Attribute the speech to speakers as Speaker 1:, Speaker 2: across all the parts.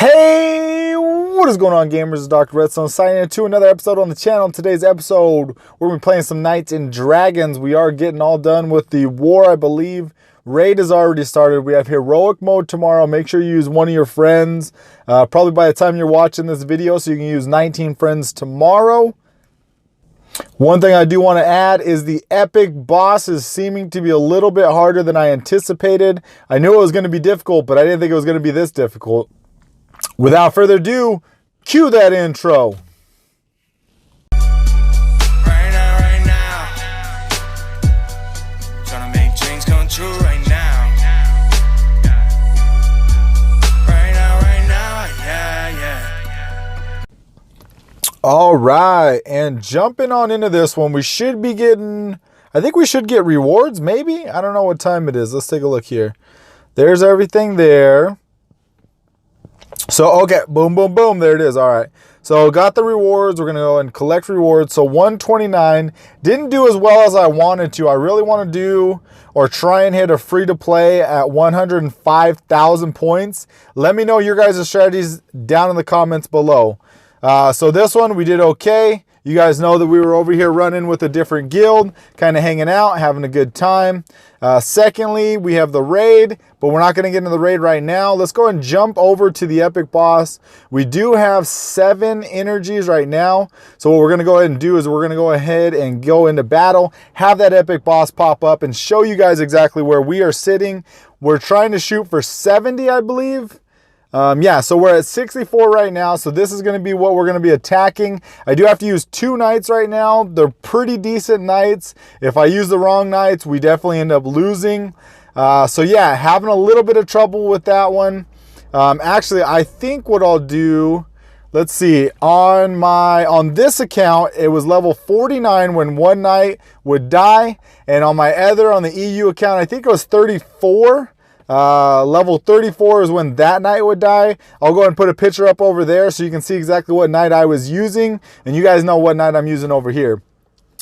Speaker 1: Hey, what is going on, gamers? It's Doctor Redstone signing in to another episode on the channel. In today's episode, we're going to be playing some Knights and Dragons. We are getting all done with the war, I believe. Raid has already started. We have heroic mode tomorrow. Make sure you use one of your friends, probably by the time you're watching this video, so you can use 19 friends tomorrow. One thing I do want to add is the epic boss is seeming to be a little bit harder than I anticipated. I knew it was going to be difficult, but I didn't think it was going to be this difficult. Without further ado, cue that intro.
Speaker 2: Right now. Trying to make dreams come true right now. Right now, yeah.
Speaker 1: All right, and jumping on into this one, we should be getting, I think we should get rewards, maybe? I don't know what time it is. Let's take a look here. There's everything there. So, okay, boom, boom, boom. There it is. All right. So, got the rewards. We're going to go and collect rewards. So, 129. Didn't do as well as I wanted to. I really want to do or try and hit a free-to-play at 105,000 points. Let me know your guys' strategies down in the comments below. So, this one, we did okay. You guys know that we were over here running with a different guild, kind of hanging out, having a good time. Secondly, we have the raid, but we're not going to get into the raid right now. Let's go and jump over to the epic boss. We do have 7 energies right now. So what we're going to go ahead and do is we're going to go ahead and go into battle, have that epic boss pop up and show you guys exactly where we are sitting. We're trying to shoot for 70, I believe. Yeah, so we're at 64 right now, so this is going to be what we're going to be attacking. I do have to use 2 knights right now. They're pretty decent knights. If I use the wrong knights, we definitely end up losing. So yeah, having a little bit of trouble with that one. Actually, I think what I'll do, let's see, on this account, it was level 49 when one knight would die, and on my other, on the EU account, I think it was 34. Level 34 is when that knight would die. I'll go ahead and put a picture up over there so you can see exactly what knight I was using, and you guys know what knight I'm using over here.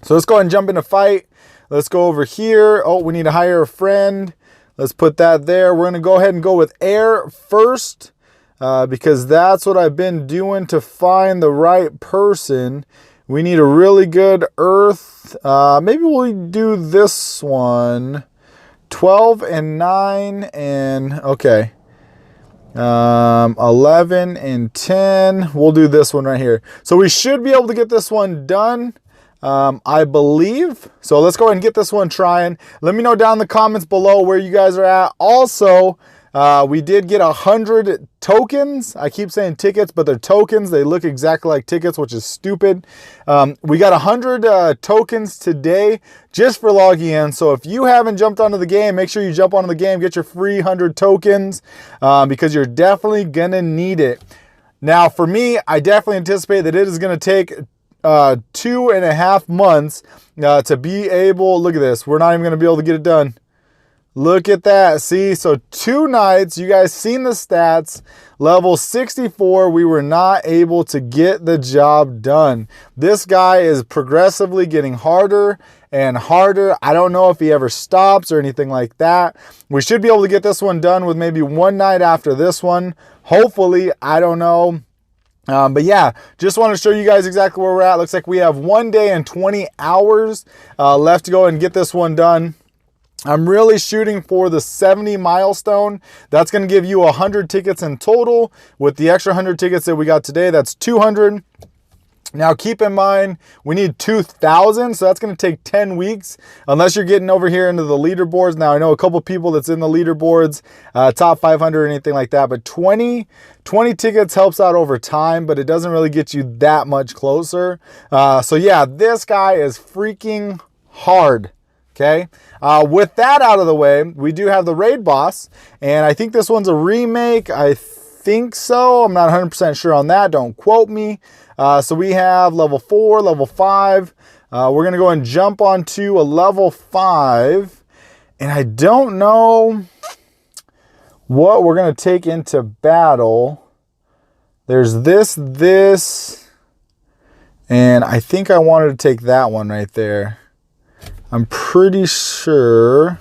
Speaker 1: So let's go ahead and jump into fight. Let's go over here. Oh, we need to hire a friend. Let's put that there. We're going to go ahead and go with air first, because that's what I've been doing to find the right person. We need a really good earth. Maybe we'll do this one. 12 and 9 and okay, 11 and 10. We'll do this one right here. So we should be able to get this one done, I believe. So let's go ahead and get this one trying. Let me know down in the comments below where you guys are at. Also, we did get 100 tokens. I keep saying tickets, but they're tokens. They look exactly like tickets, which is stupid. We got 100 tokens today just for logging in. So if you haven't jumped onto the game, make sure you jump onto the game, get your free 100 tokens, because you're definitely going to need it. Now, for me, I definitely anticipate that it is going to take 2.5 months to be able, look at this. We're not even going to be able to get it done. Look at that. See, so 2 knights, you guys seen the stats. Level 64, we were not able to get the job done. This guy is progressively getting harder and harder. I don't know if he ever stops or anything like that. We should be able to get this one done with maybe 1 night after this one. Hopefully, I don't know. But yeah, just want to show you guys exactly where we're at. Looks like we have 1 day and 20 hours left to go and get this one done. I'm really shooting for the 70 milestone. That's going to give you 100 tickets in total. With the extra 100 tickets that we got today, that's 200. Now, keep in mind, we need 2,000, so that's going to take 10 weeks, unless you're getting over here into the leaderboards. Now, I know a couple people that's in the leaderboards, top 500 or anything like that, but 20 tickets helps out over time, but it doesn't really get you that much closer. So yeah, this guy is freaking hard. Okay, with that out of the way, we do have the raid boss, and I think this one's a remake. I think so. I'm not 100% sure on that. Don't quote me. So we have level 4, level 5. We're going to go and jump onto a level 5, and I don't know what we're going to take into battle. There's this, and I think I wanted to take that one right there. I'm pretty sure.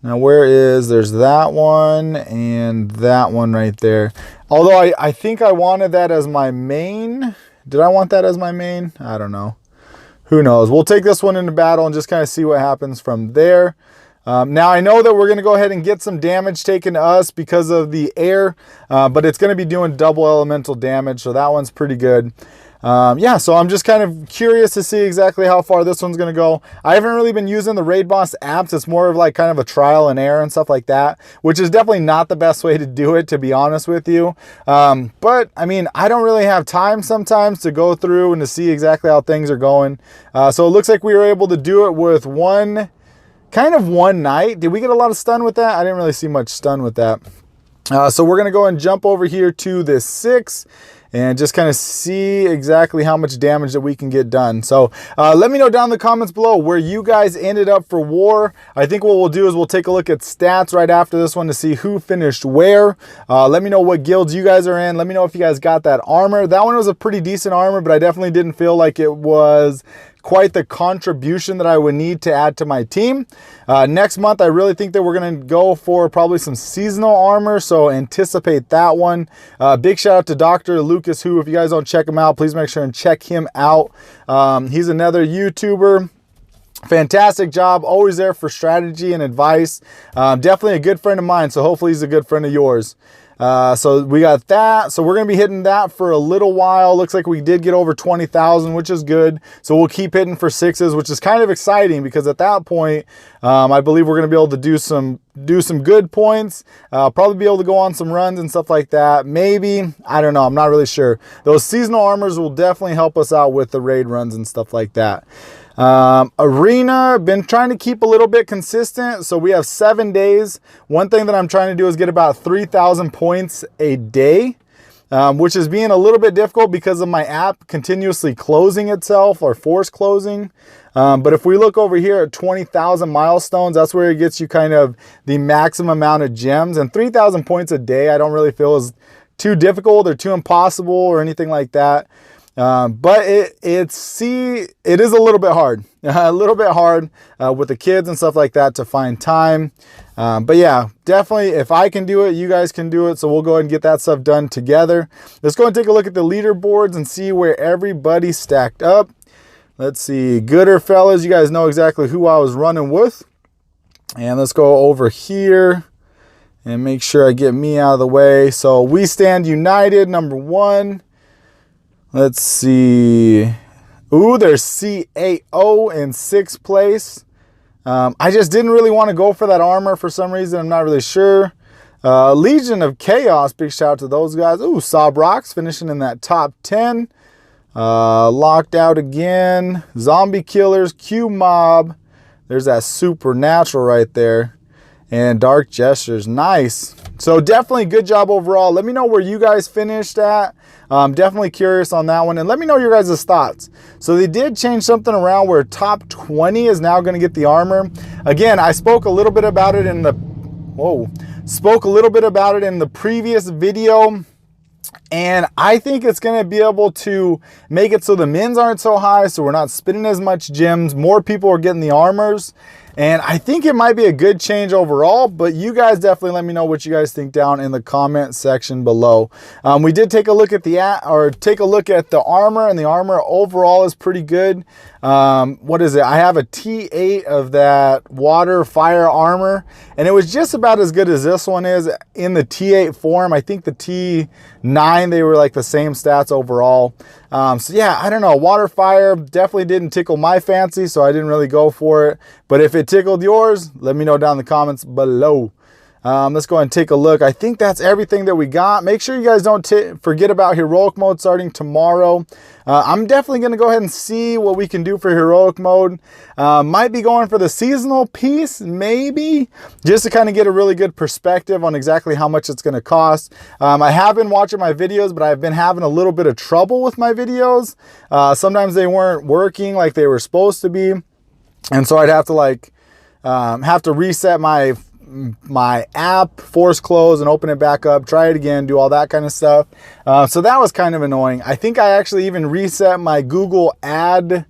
Speaker 1: Now, there's that one and that one right there. Although I think I wanted that as my main. Did I want that as my main? I don't know. Who knows? We'll take this one into battle and just kind of see what happens from there. Now I know that we're going to go ahead and get some damage taken to us because of the air, but it's going to be doing double elemental damage, so that one's pretty good. Yeah, so I'm just kind of curious to see exactly how far this one's going to go. I haven't really been using the Raid Boss apps. It's more of like kind of a trial and error and stuff like that, which is definitely not the best way to do it, to be honest with you. But I mean, I don't really have time sometimes to go through and to see exactly how things are going. So it looks like we were able to do it with one night. Did we get a lot of stun with that? I didn't really see much stun with that. So we're going to go and jump over here to this 6 and just kind of see exactly how much damage that we can get done. So let me know down in the comments below where you guys ended up for war. I think what we'll do is we'll take a look at stats right after this one to see who finished where. Let me know what guilds you guys are in. Let me know if you guys got that armor. That one was a pretty decent armor, but I definitely didn't feel like it was quite the contribution that I would need to add to my team. Next month, I really think that we're going to go for probably some seasonal armor, so anticipate that one. Big shout out to Dr. Lucas, who, if you guys don't check him out, please make sure and check him out. He's another YouTuber. Fantastic job, always there for strategy and advice. Definitely a good friend of mine, so hopefully he's a good friend of yours. So we got that. So we're going to be hitting that for a little while. Looks like we did get over 20,000, which is good. So we'll keep hitting for 6s, which is kind of exciting because at that point, I believe we're going to be able to do some good points. Probably be able to go on some runs and stuff like that. Maybe, I don't know. I'm not really sure. Those seasonal armors will definitely help us out with the raid runs and stuff like that. Arena, been trying to keep a little bit consistent. So we have 7 days. One thing that I'm trying to do is get about 3,000 points a day, which is being a little bit difficult because of my app continuously closing itself or force closing. But if we look over here at 20,000 milestones, that's where it gets you kind of the maximum amount of gems, and 3,000 points a day, I don't really feel is too difficult or too impossible or anything like that. But it is a little bit hard, with the kids and stuff like that to find time. But yeah, definitely if I can do it, you guys can do it. So we'll go ahead and get that stuff done together. Let's go and take a look at the leaderboards and see where everybody stacked up. Let's see, gooder fellas, you guys know exactly who I was running with. And let's go over here and make sure I get me out of the way. So we stand united, number 1. Let's see. Ooh, there's CAO in 6th place. I just didn't really want to go for that armor for some reason. I'm not really sure. Legion of Chaos, big shout out to those guys. Ooh, Sob Rocks finishing in that top 10. Locked out again. Zombie Killers, Q Mob. There's that Supernatural right there. And Dark Gestures, nice. So definitely good job overall. Let me know where you guys finished at. I'm definitely curious on that one. And let me know your guys' thoughts. So they did change something around where top 20 is now going to get the armor. Again, I spoke a little bit about it in the previous video. And I think it's going to be able to make it so the mins aren't so high, so we're not spending as much gems. More people are getting the armors. And I think it might be a good change overall, but you guys definitely let me know what you guys think down in the comment section below. We did take a look at the armor, and the armor overall is pretty good. What is it? I have a T8 of that water fire armor, and it was just about as good as this one is in the T8 form. I think the T9, they were like the same stats overall. So yeah, I don't know. Water fire definitely didn't tickle my fancy, so I didn't really go for it. But if it tickled yours, let me know down in the comments below. Let's go ahead and take a look. I think that's everything that we got. Make sure you guys don't forget about heroic mode starting tomorrow. I'm definitely going to go ahead and see what we can do for heroic mode. Might be going for the seasonal piece, maybe, just to kind of get a really good perspective on exactly how much it's going to cost. I have been watching my videos, but I've been having a little bit of trouble with my videos. Sometimes they weren't working like they were supposed to be. And so I'd have to reset my app, force close and open it back up, try it again, do all that kind of stuff. So that was kind of annoying. I think I actually even reset my Google ad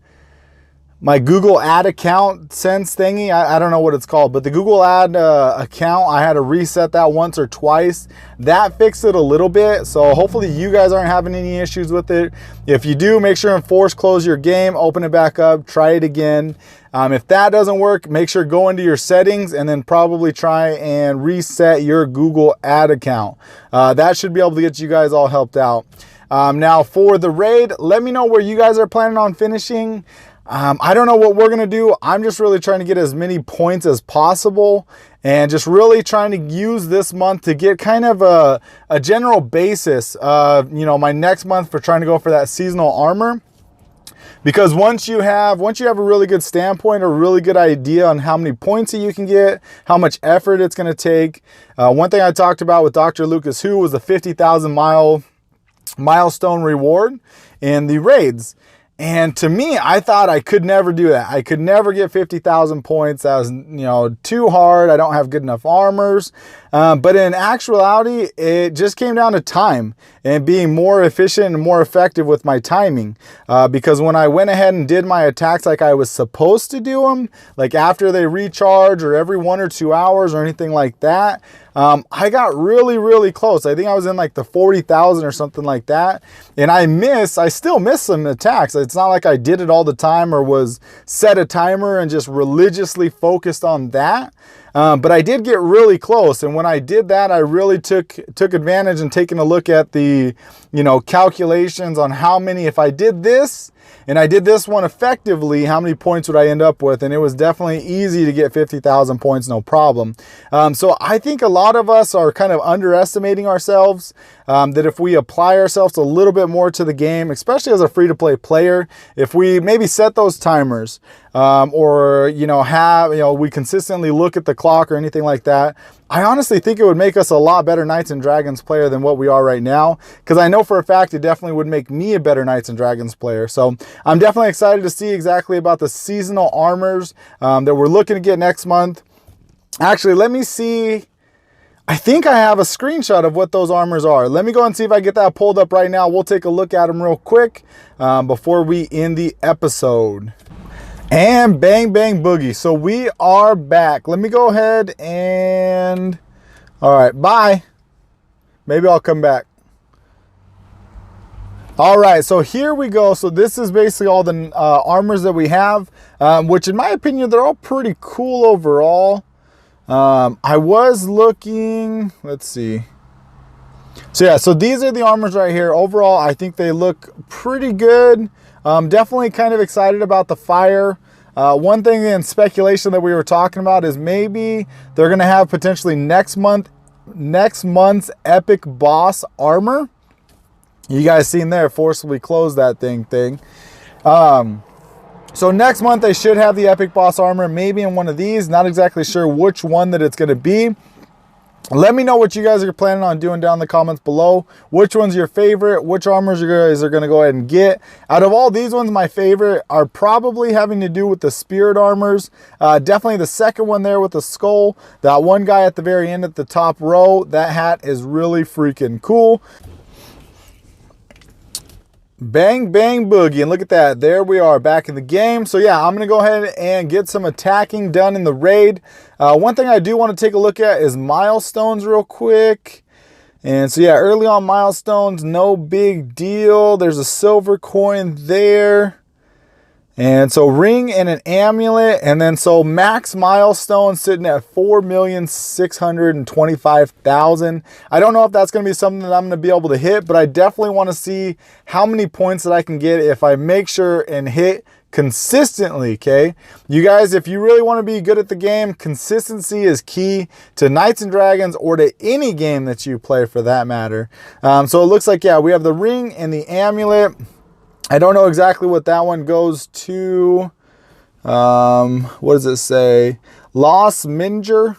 Speaker 1: my Google ad account sense thingy. I don't know what it's called, but the Google ad account, I had to reset that once or twice. That fixed it a little bit. So hopefully you guys aren't having any issues with it. If you do, make sure and force close your game, open it back up, try it again. If that doesn't work, make sure go into your settings and then probably try and reset your Google ad account. That should be able to get you guys all helped out. Now for the raid, let me know where you guys are planning on finishing. I don't know what we're going to do. I'm just really trying to get as many points as possible and just really trying to use this month to get kind of a general basis of, you know, my next month for trying to go for that seasonal armor. Because once you have a really good standpoint, a really good idea on how many points that you can get, how much effort it's going to take. One thing I talked about with Dr. Lucas Who was the 50,000 milestone reward in the raids. And to me, I thought I could never do that. I could never get 50,000 points. That was, you know, too hard. I don't have good enough armors. But in actuality, it just came down to time and being more efficient and more effective with my timing. Because when I went ahead and did my attacks like I was supposed to do them, like after they recharge or every 1 or 2 hours or anything like that, I got really, really close. I think I was in like the 40,000 or something like that. And I still miss some attacks. It's not like I did it all the time or was set a timer and just religiously focused on that. But I did get really close. And when I did that, I really took advantage and taking a look at the, you know, calculations on how many, if I did this and I did this one effectively, how many points would I end up with? And it was definitely easy to get 50,000 points, no problem. So I think a lot of us are kind of underestimating ourselves, that if we apply ourselves a little bit more to the game, especially as a free-to-play player, if we maybe set those timers, or, you know, we consistently look at the clock or anything like that, I honestly think it would make us a lot better Knights and Dragons player than what we are right now. Because I know for a fact it definitely would make me a better Knights and Dragons player. So I'm definitely excited to see exactly about the seasonal armors that we're looking to get next month. Actually, let me see. I think I have a screenshot of what those armors are. Let me go and see if I get that pulled up right now. We'll take a look at them real quick before we end the episode. And bang, bang, boogie. So we are back. Let me go ahead and... All right, bye. Maybe I'll come back. All right, so here we go. So this is basically all the armors that we have, which in my opinion, they're all pretty cool overall. I was looking, let's see. So yeah, so these are the armors right here. Overall, I think they look pretty good. Definitely kind of excited about the fire. One thing in speculation that we were talking about is maybe they're going to have potentially next month's epic boss armor. You guys seen there, forcibly close that thing. So next month they should have the epic boss armor, maybe in one of these. Not exactly sure which one that it's going to be. Let me know what you guys are planning on doing down in the comments below. Which one's your favorite? Which armors you guys are going to go ahead and get? Out of all these ones, my favorite are probably having to do with the spirit armors. Definitely the second one there with the skull. That one guy at the very end at the top row, that hat is really freaking cool. Bang, bang, boogie. And look at that. There we are back in the game. So yeah, I'm going to go ahead and get some attacking done in the raid. One thing I do want to take a look at is milestones real quick. And so yeah, early on milestones, no big deal. There's a silver coin there. And so ring and an amulet. And then so max milestone sitting at 4,625,000. I don't know if that's going to be something that I'm going to be able to hit, but I definitely want to see how many points that I can get if I make sure and hit consistently. Okay, you guys, if you really want to be good at the game, consistency is key to Knights and Dragons or to any game that you play for that matter. So it looks like, yeah, we have the ring and the amulet. I don't know exactly what that one goes to. What does it say? Lost Minger?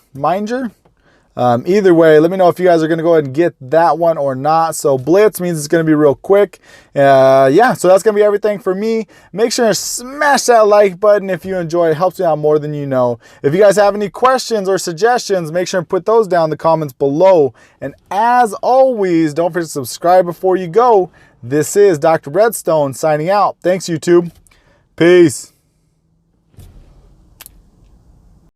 Speaker 1: Either way, let me know if you guys are going to go ahead and get that one or not. So Blitz means it's going to be real quick. Yeah, so that's going to be everything for me. Make sure to smash that like button if you enjoy. It helps me out more than you know. If you guys have any questions or suggestions, make sure and put those down in the comments below. And as always, don't forget to subscribe before you go. This is Dr. Redstone signing out. Thanks, YouTube. Peace.